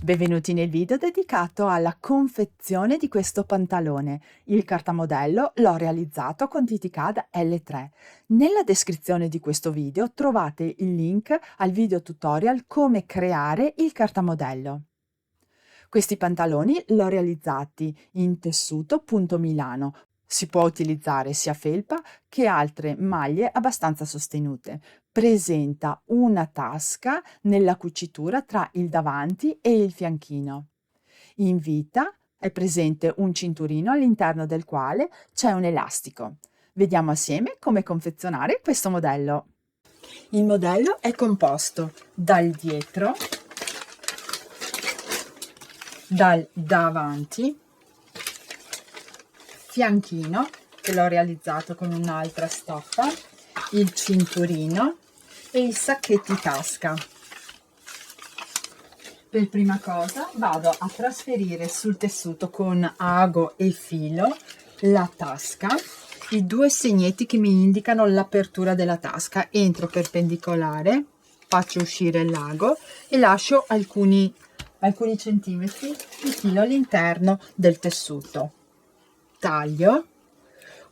Benvenuti nel video dedicato alla confezione di questo pantalone. Il cartamodello l'ho realizzato con TTCAD L3. Nella descrizione di questo video trovate il link al video tutorial come creare il cartamodello. Questi pantaloni l'ho realizzati in tessuto punto Milano. Si può utilizzare sia felpa che altre maglie abbastanza sostenute. Presenta una tasca nella cucitura tra il davanti e il fianchino. In vita è presente un cinturino all'interno del quale c'è un elastico. Vediamo assieme come confezionare questo modello. Il modello è composto dal dietro, dal davanti, fianchino, che l'ho realizzato con un'altra stoffa, il cinturino e i sacchetti tasca. Per prima cosa vado a trasferire sul tessuto con ago e filo la tasca, i due segnetti che mi indicano l'apertura della tasca. Entro perpendicolare, faccio uscire l'ago e lascio alcuni centimetri di filo all'interno del tessuto. Taglio.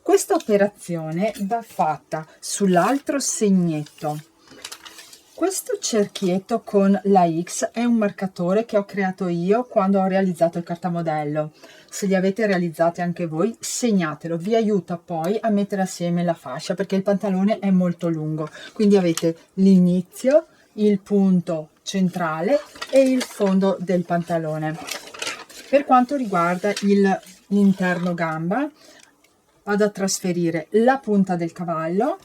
Questa operazione va fatta sull'altro segnetto. Questo cerchietto con la X è un marcatore che ho creato io quando ho realizzato il cartamodello. Se li avete realizzati anche voi, segnatelo, vi aiuta poi a mettere assieme la fascia perché il pantalone è molto lungo. Quindi avete l'inizio, il punto centrale e il fondo del pantalone. Per quanto riguarda l'interno gamba, vado a trasferire la punta del cavallo,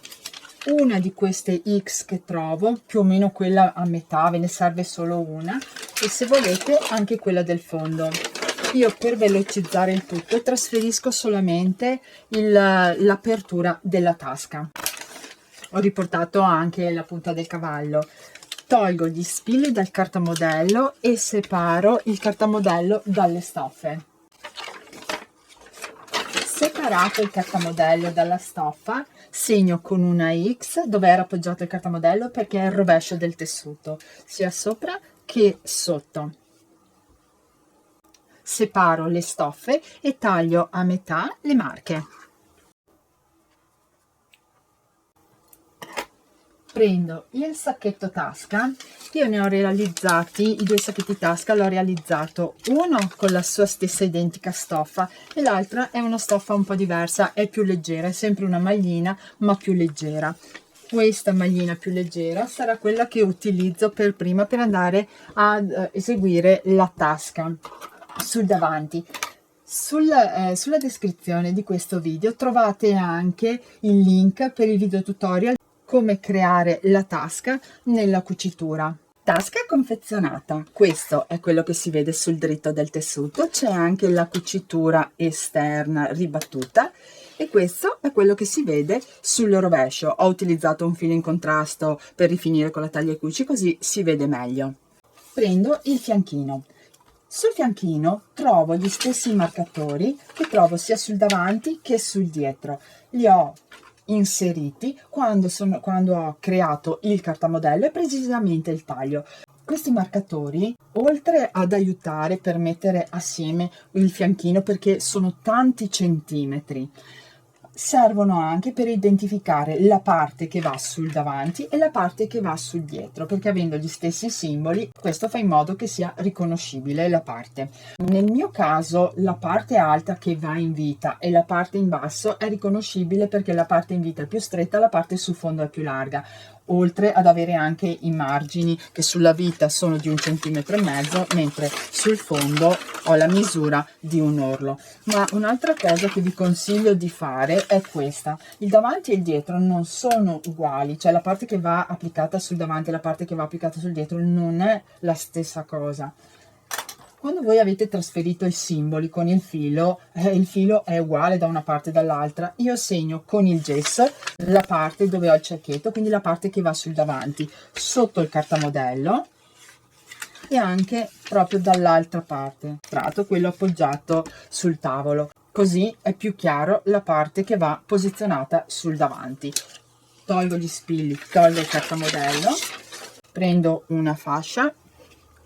una di queste X che trovo, più o meno quella a metà, ve ne serve solo una, e se volete anche quella del fondo. Io per velocizzare il tutto trasferisco solamente l'apertura della tasca. Ho riportato anche la punta del cavallo. Tolgo gli spilli dal cartamodello e separo il cartamodello dalle stoffe. Separato il cartamodello dalla stoffa, segno con una X dove era appoggiato il cartamodello perché è il rovescio del tessuto, sia sopra che sotto. Separo le stoffe e taglio a metà le marche. Prendo il sacchetto tasca, io ne ho realizzati, i due sacchetti tasca l'ho realizzato uno con la sua stessa identica stoffa e l'altra è una stoffa un po' diversa, è più leggera, è sempre una maglina ma più leggera. Questa maglina più leggera sarà quella che utilizzo per prima per andare ad eseguire la tasca sul davanti. Sulla descrizione di questo video trovate anche il link per il video tutorial come creare la tasca nella cucitura. Tasca confezionata, questo è quello che si vede sul dritto del tessuto, c'è anche la cucitura esterna ribattuta e questo è quello che si vede sul rovescio. Ho utilizzato un filo in contrasto per rifinire con la taglia e cuci, così si vede meglio. Prendo il fianchino. Sul fianchino trovo gli stessi marcatori che trovo sia sul davanti che sul dietro. Li ho inseriti quando ho creato il cartamodello e precisamente il taglio. Questi marcatori, oltre ad aiutare per mettere assieme il fianchino perché sono tanti centimetri, servono anche per identificare la parte che va sul davanti e la parte che va sul dietro, perché avendo gli stessi simboli questo fa in modo che sia riconoscibile la parte. Nel mio caso la parte alta che va in vita e la parte in basso è riconoscibile perché la parte in vita è più stretta, la parte sul fondo è più larga, oltre ad avere anche i margini che sulla vita sono di 1,5 cm, mentre sul fondo ho la misura di un orlo. Ma un'altra cosa che vi consiglio di fare è questa: il davanti e il dietro non sono uguali, cioè la parte che va applicata sul davanti e la parte che va applicata sul dietro non è la stessa cosa. Quando voi avete trasferito i simboli con il filo è uguale da una parte e dall'altra. Io segno con il gesso la parte dove ho il cerchietto, quindi la parte che va sul davanti, sotto il cartamodello e anche proprio dall'altra parte, quello appoggiato sul tavolo. Così è più chiaro la parte che va posizionata sul davanti. Tolgo gli spilli, tolgo il cartamodello, prendo una fascia.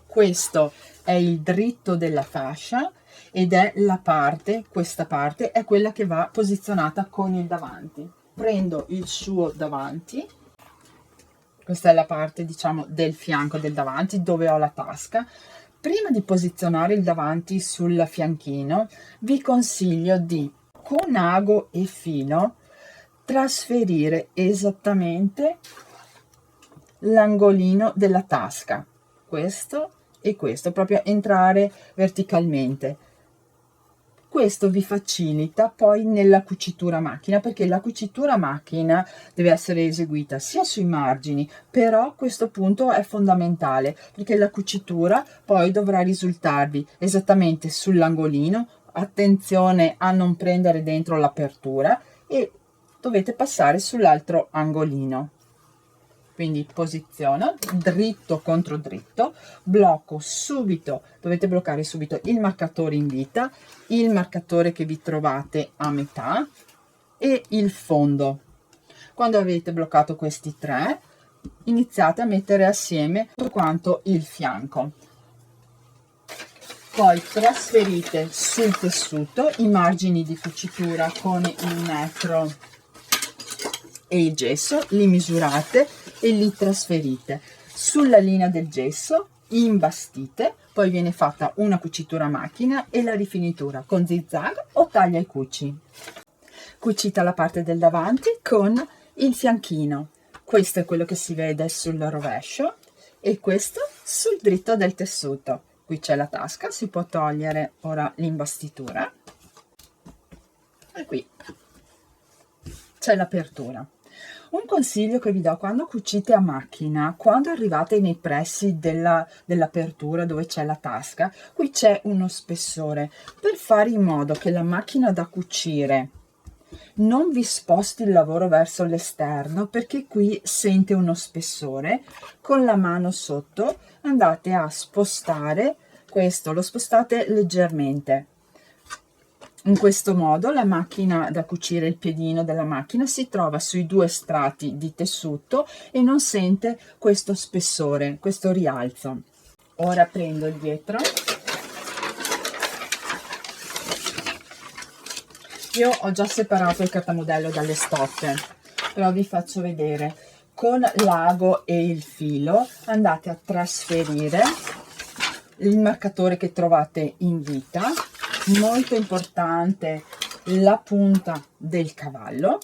Questo è il dritto della fascia ed è la parte, questa parte è quella che va posizionata con il davanti. Prendo il suo davanti, questa è la parte diciamo del fianco del davanti dove ho la tasca. Prima di posizionare il davanti sul fianchino vi consiglio di, con ago e filo, trasferire esattamente l'angolino della tasca, questo e questo, proprio entrare verticalmente. Questo vi facilita poi nella cucitura a macchina, perché la cucitura a macchina deve essere eseguita sia sui margini, però questo punto è fondamentale perché la cucitura poi dovrà risultarvi esattamente sull'angolino. Attenzione a non prendere dentro l'apertura e dovete passare sull'altro angolino. Quindi posiziono dritto contro dritto, blocco subito, dovete bloccare subito il marcatore in vita, il marcatore che vi trovate a metà e il fondo. Quando avete bloccato questi tre, iniziate a mettere assieme tutto quanto il fianco. Poi trasferite sul tessuto i margini di cucitura con il metro e il gesso, li misurate e li trasferite sulla linea del gesso, imbastite, poi viene fatta una cucitura a macchina e la rifinitura con zig-zag o taglia e cuci. Cucita la parte del davanti con il fianchino, questo è quello che si vede sul rovescio e questo sul dritto del tessuto. Qui c'è la tasca, si può togliere ora l'imbastitura e qui c'è l'apertura. Un consiglio che vi do quando cucite a macchina, quando arrivate nei pressi dell'apertura dove c'è la tasca, qui c'è uno spessore, per fare in modo che la macchina da cucire non vi sposti il lavoro verso l'esterno, perché qui sente uno spessore, con la mano sotto andate a spostare questo, lo spostate leggermente. In questo modo la macchina da cucire, il piedino della macchina, si trova sui due strati di tessuto e non sente questo spessore, questo rialzo. Ora prendo il dietro. Io ho già separato il cartamodello dalle stoffe, però vi faccio vedere. Con l'ago e il filo andate a trasferire il marcatore che trovate in vita. Molto importante la punta del cavallo,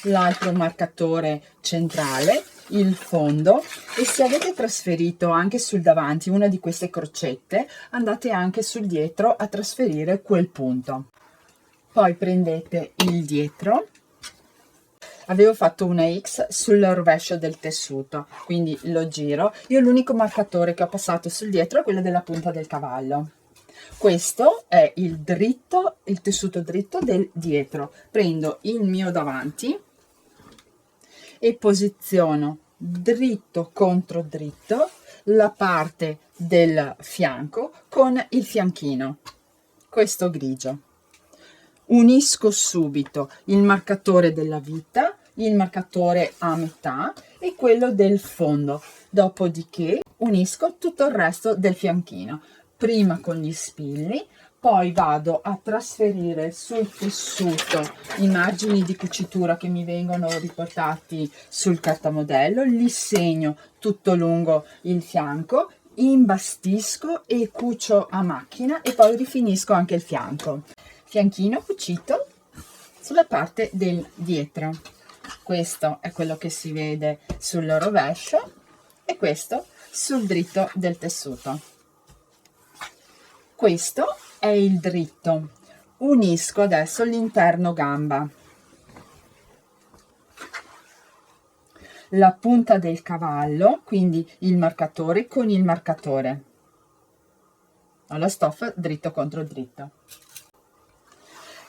l'altro marcatore centrale, il fondo, e se avete trasferito anche sul davanti una di queste crocette, andate anche sul dietro a trasferire quel punto. Poi prendete il dietro. Avevo fatto una X sul rovescio del tessuto, quindi lo giro. Io l'unico marcatore che ho passato sul dietro è quello della punta del cavallo. Questo è il dritto, il tessuto dritto del dietro. Prendo il mio davanti e posiziono dritto contro dritto la parte del fianco con il fianchino, questo grigio. Unisco subito il marcatore della vita, il marcatore a metà e quello del fondo, dopodiché unisco tutto il resto del fianchino, prima con gli spilli, poi vado a trasferire sul tessuto i margini di cucitura che mi vengono riportati sul cartamodello, li segno tutto lungo il fianco, imbastisco e cucio a macchina e poi rifinisco anche il fianco. Fianchino cucito sulla parte del dietro. Questo è quello che si vede sul rovescio e questo sul dritto del tessuto. Questo è il dritto. Unisco adesso l'interno gamba, la punta del cavallo, quindi il marcatore con il marcatore, alla stoffa dritto contro dritto.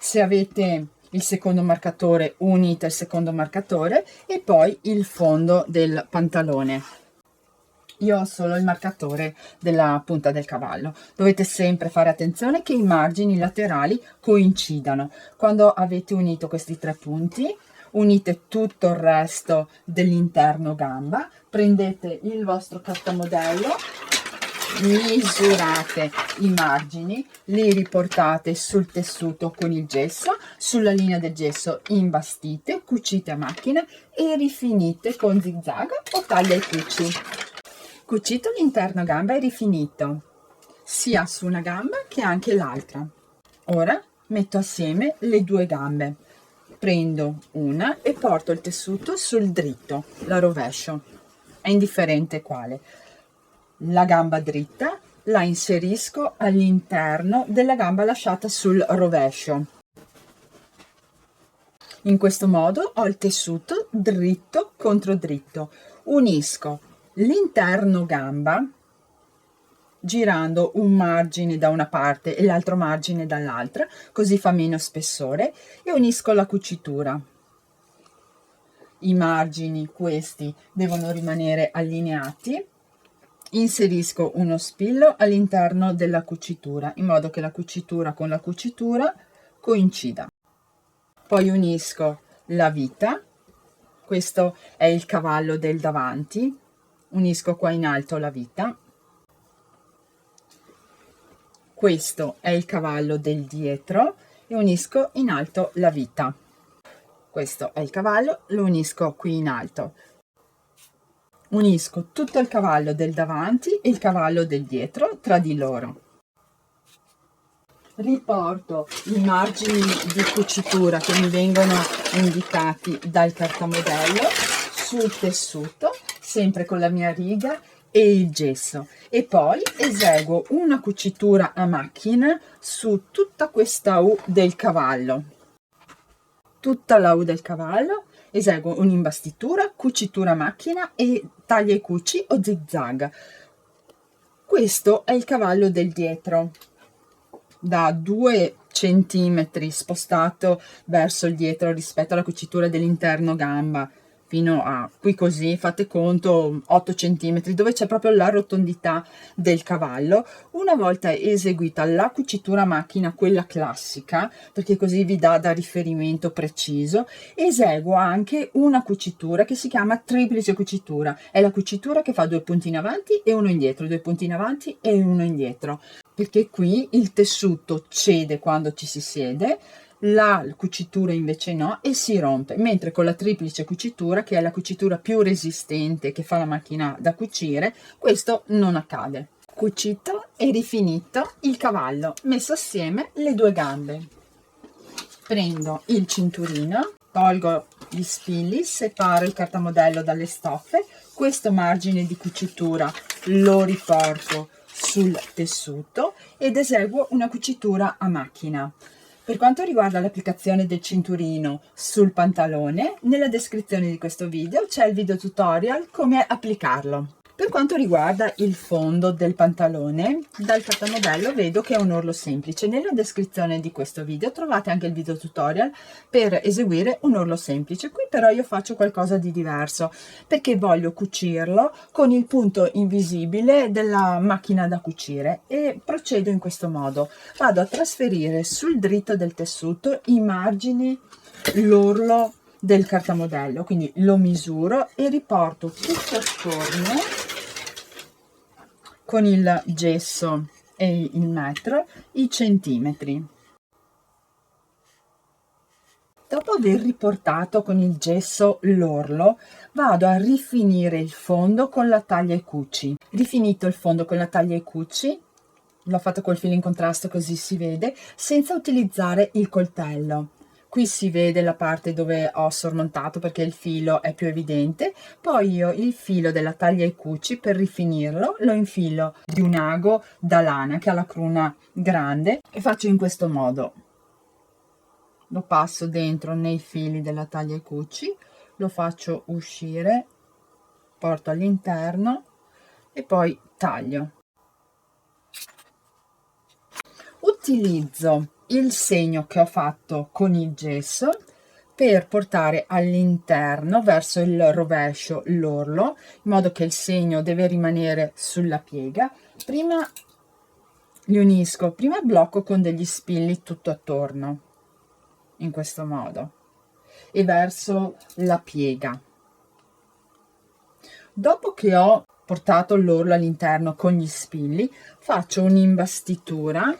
Se avete il secondo marcatore, unite il secondo marcatore e poi il fondo del pantalone. Io ho solo il marcatore della punta del cavallo. Dovete sempre fare attenzione che i margini laterali coincidano. Quando avete unito questi tre punti, unite tutto il resto dell'interno gamba, prendete il vostro cartamodello misurate i margini, li riportate sul tessuto con il gesso, sulla linea del gesso imbastite, cucite a macchina e rifinite con zigzag o taglia e cuci. Cucito l'interno gamba e rifinito sia su una gamba che anche l'altra. Ora metto assieme le due gambe, prendo una e porto il tessuto sul dritto, la rovescio, è indifferente quale. La gamba dritta la inserisco all'interno della gamba lasciata sul rovescio. In questo modo ho il tessuto dritto contro dritto. Unisco l'interno gamba girando un margine da una parte e l'altro margine dall'altra, così fa meno spessore, e unisco la cucitura. I margini, questi, devono rimanere allineati. Inserisco uno spillo all'interno della cucitura, in modo che la cucitura con la cucitura coincida. Poi unisco la vita, questo è il cavallo del davanti, unisco qua in alto la vita. Questo è il cavallo del dietro e unisco in alto la vita. Questo è il cavallo, lo unisco qui in alto. Unisco tutto il cavallo del davanti e il cavallo del dietro tra di loro. Riporto i margini di cucitura che mi vengono indicati dal cartamodello sul tessuto, sempre con la mia riga e il gesso, e poi eseguo una cucitura a macchina su tutta questa U del cavallo. Tutta la U del cavallo, eseguo un'imbastitura, cucitura a macchina e taglia e cuci o zigzag. Questo è il cavallo del dietro, da 2 centimetri spostato verso il dietro rispetto alla cucitura dell'interno gamba, fino a qui così, fate conto 8 centimetri, dove c'è proprio la rotondità del cavallo. Una volta eseguita la cucitura a macchina, quella classica, perché così vi dà da riferimento preciso, eseguo anche una cucitura che si chiama triplice cucitura. È la cucitura che fa 2 punti in avanti e uno indietro, 2 punti in avanti e uno indietro, perché qui il tessuto cede quando ci si siede, la cucitura invece no, e si rompe, mentre con la triplice cucitura, che è la cucitura più resistente che fa la macchina da cucire, questo non accade. Cucito e rifinito il cavallo, messo assieme le due gambe, prendo il cinturino, tolgo gli spilli, separo il cartamodello dalle stoffe, questo margine di cucitura lo riporto sul tessuto ed eseguo una cucitura a macchina. Per quanto riguarda l'applicazione del cinturino sul pantalone, nella descrizione di questo video c'è il video tutorial come applicarlo. Per quanto riguarda il fondo del pantalone, dal cartamodello vedo che è un orlo semplice. Nella descrizione di questo video trovate anche il video tutorial per eseguire un orlo semplice. Qui però io faccio qualcosa di diverso, perché voglio cucirlo con il punto invisibile della macchina da cucire, e procedo in questo modo. Vado a trasferire sul dritto del tessuto i margini, l'orlo del cartamodello, quindi lo misuro e riporto tutto attorno con il gesso e il metro i centimetri. Dopo aver riportato con il gesso l'orlo, vado a rifinire il fondo con la taglia e cuci. Rifinito il fondo con la taglia e cuci, l'ho fatto col filo in contrasto così si vede, senza utilizzare il coltello. Qui si vede la parte dove ho sormontato perché il filo è più evidente. Poi io il filo della taglia e cuci, per rifinirlo, lo infilo di un ago da lana che ha la cruna grande e faccio in questo modo. Lo passo dentro nei fili della taglia e cuci, lo faccio uscire, porto all'interno e poi taglio. Utilizzo il segno che ho fatto con il gesso per portare all'interno verso il rovescio l'orlo, in modo che il segno deve rimanere sulla piega. Prima li unisco, prima blocco con degli spilli tutto attorno, in questo modo, e verso la piega. Dopo che ho portato l'orlo all'interno con gli spilli, faccio un'imbastitura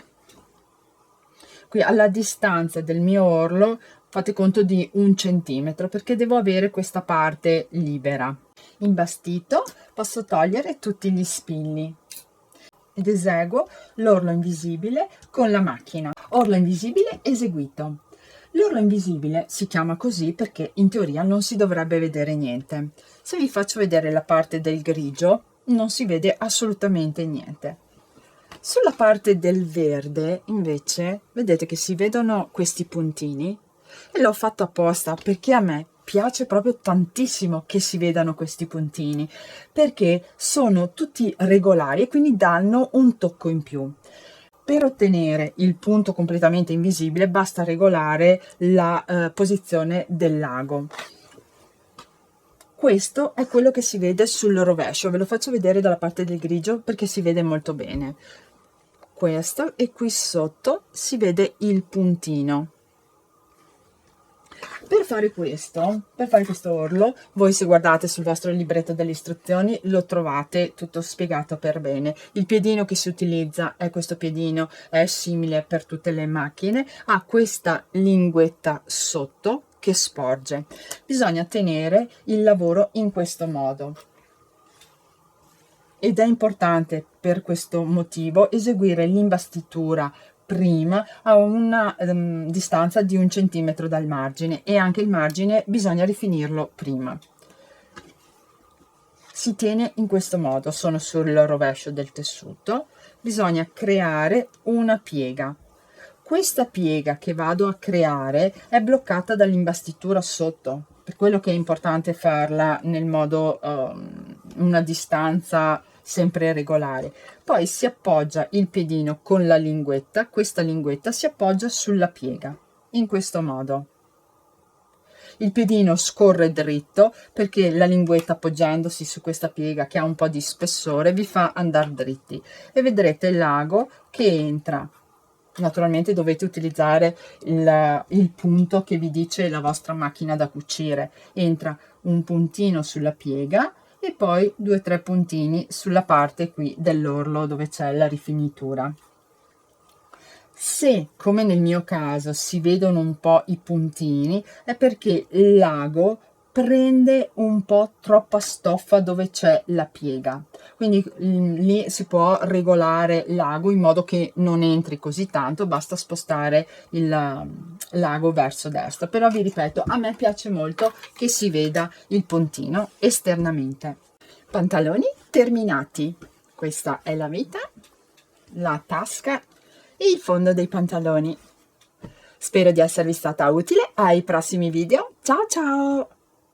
qui alla distanza del mio orlo, fate conto di 1 centimetro, perché devo avere questa parte libera. Imbastito, posso togliere tutti gli spilli ed eseguo l'orlo invisibile con la macchina. Orlo invisibile eseguito. L'orlo invisibile si chiama così perché in teoria non si dovrebbe vedere niente. Se vi faccio vedere la parte del grigio, non si vede assolutamente niente. Sulla parte del verde, invece, vedete che si vedono questi puntini e l'ho fatto apposta perché a me piace proprio tantissimo che si vedano questi puntini, perché sono tutti regolari e quindi danno un tocco in più. Per ottenere il punto completamente invisibile basta regolare la posizione del lago. Questo è quello che si vede sul rovescio, ve lo faccio vedere dalla parte del grigio perché si vede molto bene. Questo, e qui sotto si vede il puntino. Per fare questo orlo, voi se guardate sul vostro libretto delle istruzioni lo trovate tutto spiegato per bene. Il piedino che si utilizza è questo piedino, è simile per tutte le macchine, ha questa linguetta sotto che sporge. Bisogna tenere il lavoro in questo modo. Ed è importante per questo motivo eseguire l'imbastitura prima a una distanza di 1 centimetro dal margine, e anche il margine bisogna rifinirlo prima. Si tiene in questo modo, sono sul rovescio del tessuto, bisogna creare una piega. Questa piega che vado a creare è bloccata dall'imbastitura sotto, per quello che è importante farla nel modo una distanza sempre regolare. Poi si appoggia il piedino con la linguetta, questa linguetta si appoggia sulla piega in questo modo. Il piedino scorre dritto perché la linguetta, appoggiandosi su questa piega che ha un po' di spessore, vi fa andare dritti e vedrete il lago che entra. Naturalmente dovete utilizzare il punto che vi dice la vostra macchina da cucire. Entra un puntino sulla piega e poi 2 o 3 puntini sulla parte qui dell'orlo dove c'è la rifinitura. Se, come nel mio caso, si vedono un po' i puntini, è perché il lago prende un po' troppa stoffa dove c'è la piega, quindi lì si può regolare l'ago in modo che non entri così tanto, basta spostare il lago verso destra. Però vi ripeto, a me piace molto che si veda il puntino esternamente. Pantaloni terminati. Questa è la vita, la tasca e il fondo dei pantaloni. Spero di esservi stata utile. Ai prossimi video. Ciao ciao!